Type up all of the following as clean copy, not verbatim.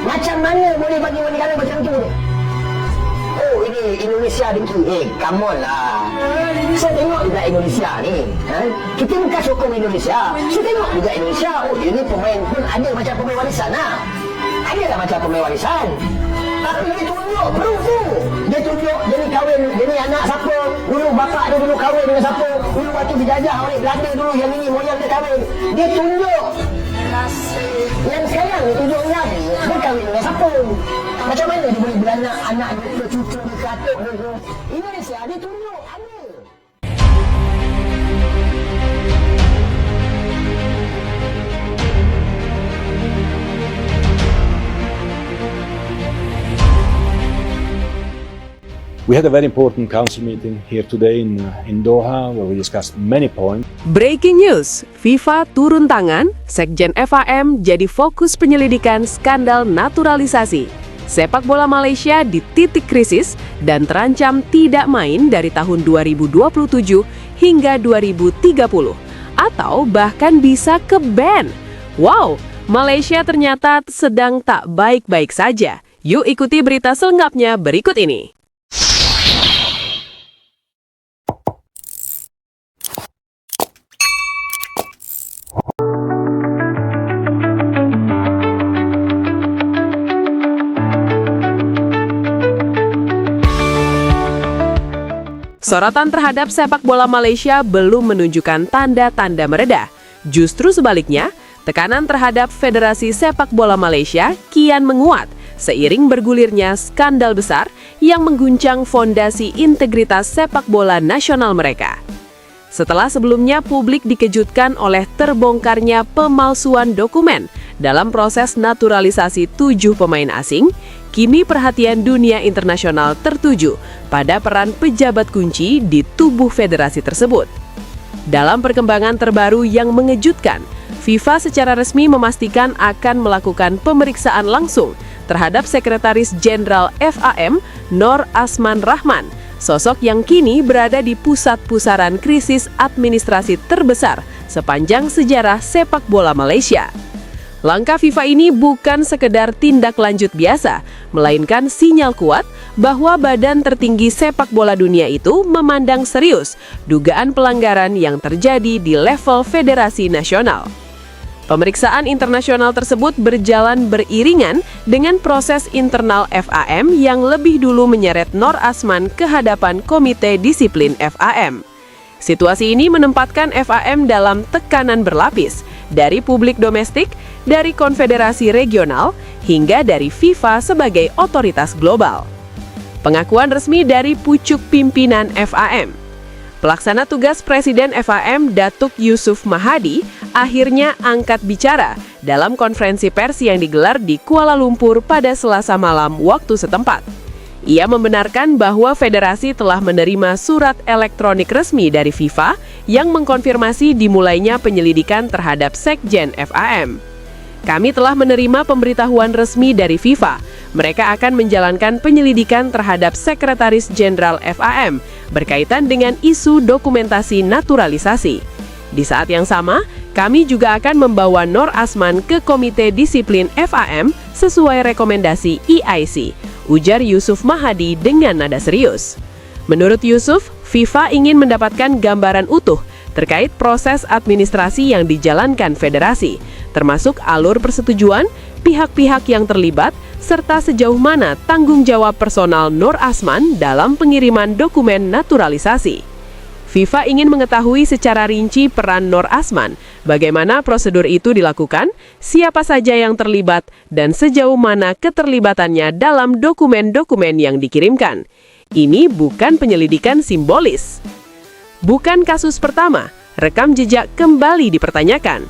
Macam mana boleh bagi negara macam tu? Oh, ini Indonesia dengki. Come on lah. Saya tengok juga Indonesia ni. Kita bukan sokong Indonesia. Saya tengok juga Indonesia. Oh, ini pemain pun ada macam pemain warisan lah. Ada lah macam pemain warisan. Tapi dia tunjuk proof tu. Dia tunjuk dia ni kahwin, dia ni anak siapa. Dulu bapak dia dulu kahwin dengan siapa. Dulu waktu dijajah oleh Belanda dulu yang ini moyang dia kahwin. Dia tunjuk. Yang sekarang dia tunjuk lagi. Dia kahwin dengan siapa. Macam mana dia boleh beranak anak dia ke cucu dia ke atuk dia ke. Indonesia dia tunjuk ada. We had a very important council meeting here today in Doha where we discussed many points. Breaking news, FIFA turun tangan, Sekjen FAM jadi fokus penyelidikan skandal naturalisasi. Sepak bola Malaysia di titik krisis dan terancam tidak main dari tahun 2027 hingga 2030. Atau bahkan bisa ke-ban. Wow, Malaysia ternyata sedang tak baik-baik saja. Yuk ikuti berita selengkapnya berikut ini. Sorotan terhadap sepak bola Malaysia belum menunjukkan tanda-tanda mereda. Justru sebaliknya, tekanan terhadap Federasi Sepak Bola Malaysia kian menguat seiring bergulirnya skandal besar yang mengguncang fondasi integritas sepak bola nasional mereka. Setelah sebelumnya publik dikejutkan oleh terbongkarnya pemalsuan dokumen dalam proses naturalisasi 7 pemain asing, kini perhatian dunia internasional tertuju pada peran pejabat kunci di tubuh federasi tersebut. Dalam perkembangan terbaru yang mengejutkan, FIFA secara resmi memastikan akan melakukan pemeriksaan langsung terhadap Sekretaris Jenderal FAM Nor Asman Rahman, sosok yang kini berada di pusat pusaran krisis administrasi terbesar sepanjang sejarah sepak bola Malaysia. Langkah FIFA ini bukan sekedar tindak lanjut biasa, melainkan sinyal kuat bahwa badan tertinggi sepak bola dunia itu memandang serius dugaan pelanggaran yang terjadi di level federasi nasional. Pemeriksaan internasional tersebut berjalan beriringan dengan proses internal FAM yang lebih dulu menyeret Nor Asman ke hadapan Komite Disiplin FAM. Situasi ini menempatkan FAM dalam tekanan berlapis, dari publik domestik, dari konfederasi regional, hingga dari FIFA sebagai otoritas global. Pengakuan resmi dari pucuk pimpinan FAM. Pelaksana tugas Presiden FAM Datuk Yusuf Mahadi akhirnya angkat bicara dalam konferensi pers yang digelar di Kuala Lumpur pada Selasa malam waktu setempat. Ia membenarkan bahwa federasi telah menerima surat elektronik resmi dari FIFA yang mengkonfirmasi dimulainya penyelidikan terhadap Sekjen FAM. Kami telah menerima pemberitahuan resmi dari FIFA. Mereka akan menjalankan penyelidikan terhadap Sekretaris Jenderal FAM berkaitan dengan isu dokumentasi naturalisasi. Di saat yang sama, kami juga akan membawa Nor Asman ke Komite Disiplin FAM sesuai rekomendasi EIC, ujar Yusuf Mahadi dengan nada serius. Menurut Yusuf, FIFA ingin mendapatkan gambaran utuh terkait proses administrasi yang dijalankan federasi, termasuk alur persetujuan, pihak-pihak yang terlibat, serta sejauh mana tanggung jawab personal Nor Asman dalam pengiriman dokumen naturalisasi. FIFA ingin mengetahui secara rinci peran Nor Asman, bagaimana prosedur itu dilakukan, siapa saja yang terlibat, dan sejauh mana keterlibatannya dalam dokumen-dokumen yang dikirimkan. Ini bukan penyelidikan simbolis. Bukan kasus pertama, rekam jejak kembali dipertanyakan.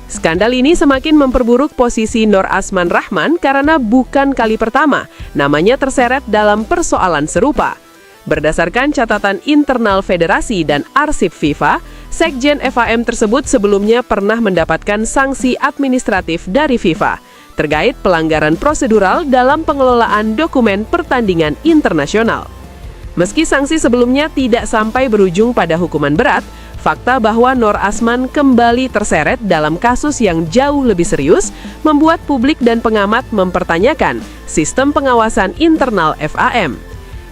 Skandal ini semakin memperburuk posisi Nor Asman Rahman karena bukan kali pertama namanya terseret dalam persoalan serupa. Berdasarkan catatan internal federasi dan arsip FIFA, Sekjen FAM tersebut sebelumnya pernah mendapatkan sanksi administratif dari FIFA terkait pelanggaran prosedural dalam pengelolaan dokumen pertandingan internasional. Meski sanksi sebelumnya tidak sampai berujung pada hukuman berat, fakta bahwa Nur Asman kembali terseret dalam kasus yang jauh lebih serius membuat publik dan pengamat mempertanyakan sistem pengawasan internal FAM.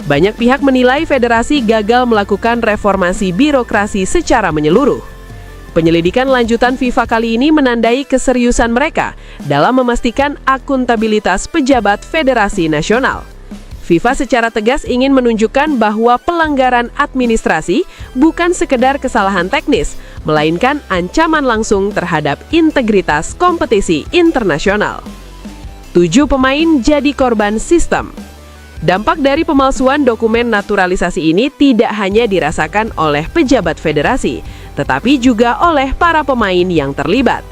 Banyak pihak menilai federasi gagal melakukan reformasi birokrasi secara menyeluruh. Penyelidikan lanjutan FIFA kali ini menandai keseriusan mereka dalam memastikan akuntabilitas pejabat federasi nasional. FIFA secara tegas ingin menunjukkan bahwa pelanggaran administrasi bukan sekedar kesalahan teknis, melainkan ancaman langsung terhadap integritas kompetisi internasional. 7 pemain jadi korban sistem. Dampak dari pemalsuan dokumen naturalisasi ini tidak hanya dirasakan oleh pejabat federasi, tetapi juga oleh para pemain yang terlibat.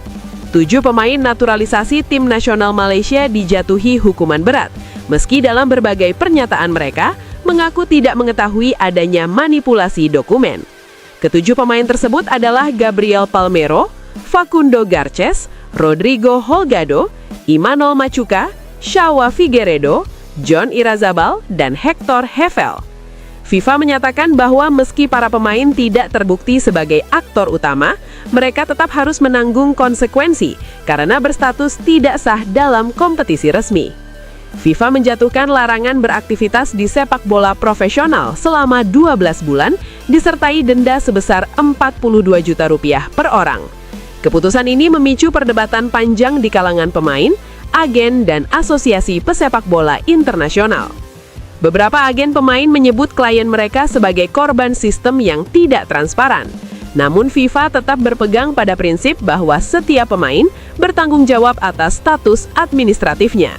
7 pemain naturalisasi tim nasional Malaysia dijatuhi hukuman berat, meski dalam berbagai pernyataan mereka mengaku tidak mengetahui adanya manipulasi dokumen. Ketujuh pemain tersebut adalah Gabriel Palmero, Facundo Garces, Rodrigo Holgado, Imanol Machuca, Shawa Figueiredo, John Irazabal, dan Hector Hefel. FIFA menyatakan bahwa meski para pemain tidak terbukti sebagai aktor utama, mereka tetap harus menanggung konsekuensi karena berstatus tidak sah dalam kompetisi resmi. FIFA menjatuhkan larangan beraktivitas di sepak bola profesional selama 12 bulan disertai denda sebesar Rp42 juta per orang. Keputusan ini memicu perdebatan panjang di kalangan pemain, agen, dan asosiasi pesepak bola internasional. Beberapa agen pemain menyebut klien mereka sebagai korban sistem yang tidak transparan. Namun FIFA tetap berpegang pada prinsip bahwa setiap pemain bertanggung jawab atas status administratifnya.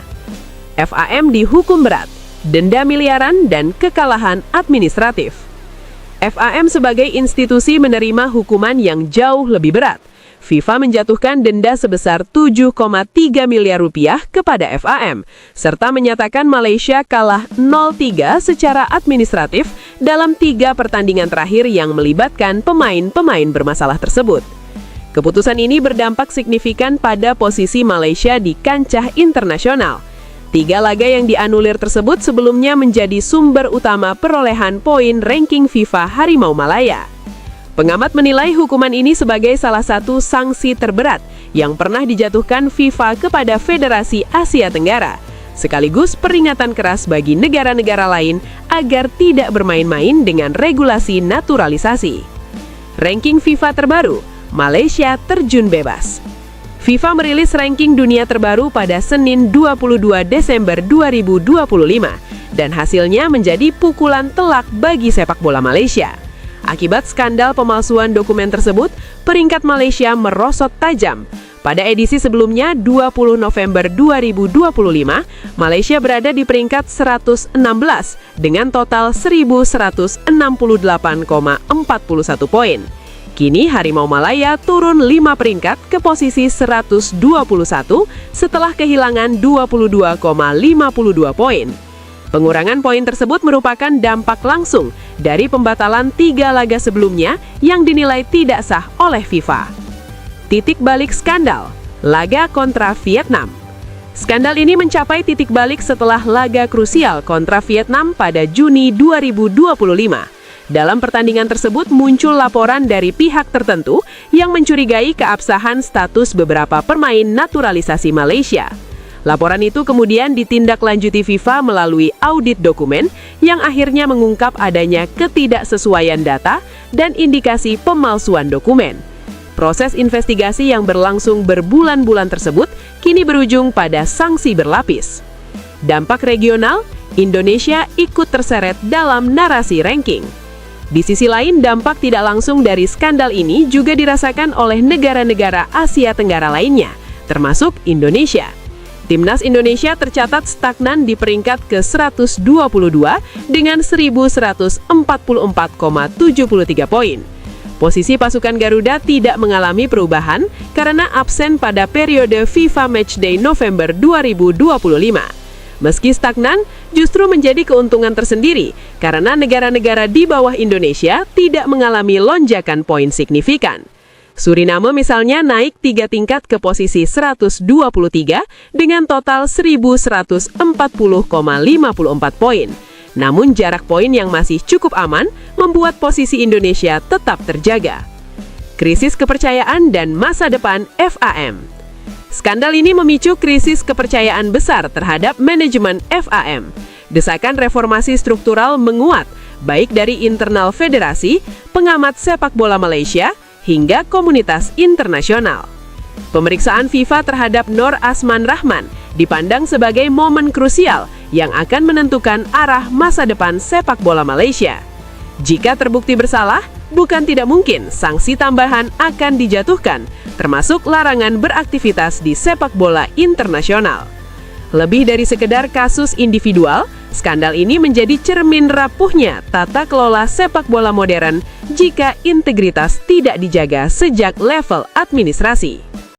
FAM dihukum berat, denda miliaran, dan kekalahan administratif. FAM sebagai institusi menerima hukuman yang jauh lebih berat. FIFA menjatuhkan denda sebesar Rp7,3 miliar kepada FAM, serta menyatakan Malaysia kalah 0-3 secara administratif dalam 3 pertandingan terakhir yang melibatkan pemain-pemain bermasalah tersebut. Keputusan ini berdampak signifikan pada posisi Malaysia di kancah internasional. 3 laga yang dianulir tersebut sebelumnya menjadi sumber utama perolehan poin ranking FIFA Harimau Malaya. Pengamat menilai hukuman ini sebagai salah satu sanksi terberat yang pernah dijatuhkan FIFA kepada Federasi Asia Tenggara, sekaligus peringatan keras bagi negara-negara lain agar tidak bermain-main dengan regulasi naturalisasi. Ranking FIFA terbaru, Malaysia terjun bebas. FIFA merilis ranking dunia terbaru pada Senin 22 Desember 2025, dan hasilnya menjadi pukulan telak bagi sepak bola Malaysia. Akibat skandal pemalsuan dokumen tersebut, peringkat Malaysia merosot tajam. Pada edisi sebelumnya, 20 November 2025, Malaysia berada di peringkat 116 dengan total 1.168,41 poin. Kini Harimau Malaya turun 5 peringkat ke posisi 121 setelah kehilangan 22,52 poin. Pengurangan poin tersebut merupakan dampak langsung dari pembatalan 3 laga sebelumnya yang dinilai tidak sah oleh FIFA. Titik balik skandal, laga kontra Vietnam. Skandal ini mencapai titik balik setelah laga krusial kontra Vietnam pada Juni 2025. Dalam pertandingan tersebut muncul laporan dari pihak tertentu yang mencurigai keabsahan status beberapa pemain naturalisasi Malaysia. Laporan itu kemudian ditindaklanjuti FIFA melalui audit dokumen yang akhirnya mengungkap adanya ketidaksesuaian data dan indikasi pemalsuan dokumen. Proses investigasi yang berlangsung berbulan-bulan tersebut kini berujung pada sanksi berlapis. Dampak regional, Indonesia ikut terseret dalam narasi ranking. Di sisi lain, dampak tidak langsung dari skandal ini juga dirasakan oleh negara-negara Asia Tenggara lainnya, termasuk Indonesia. Timnas Indonesia tercatat stagnan di peringkat ke-122 dengan 1.144,73 poin. Posisi pasukan Garuda tidak mengalami perubahan karena absen pada periode FIFA Matchday November 2025. Meski stagnan, justru menjadi keuntungan tersendiri karena negara-negara di bawah Indonesia tidak mengalami lonjakan poin signifikan. Suriname misalnya naik 3 tingkat ke posisi 123 dengan total 1.140,54 poin. Namun jarak poin yang masih cukup aman membuat posisi Indonesia tetap terjaga. krisis kepercayaan dan masa depan FAM. Skandal ini memicu krisis kepercayaan besar terhadap manajemen FAM. Desakan reformasi struktural menguat, baik dari internal federasi, pengamat sepak bola Malaysia, hingga komunitas internasional. Pemeriksaan FIFA terhadap Nor Asman Rahman dipandang sebagai momen krusial yang akan menentukan arah masa depan sepak bola Malaysia. Jika terbukti bersalah, bukan tidak mungkin sanksi tambahan akan dijatuhkan, termasuk larangan beraktivitas di sepak bola internasional. Lebih dari sekedar kasus individual, skandal ini menjadi cermin rapuhnya tata kelola sepak bola modern jika integritas tidak dijaga sejak level administrasi.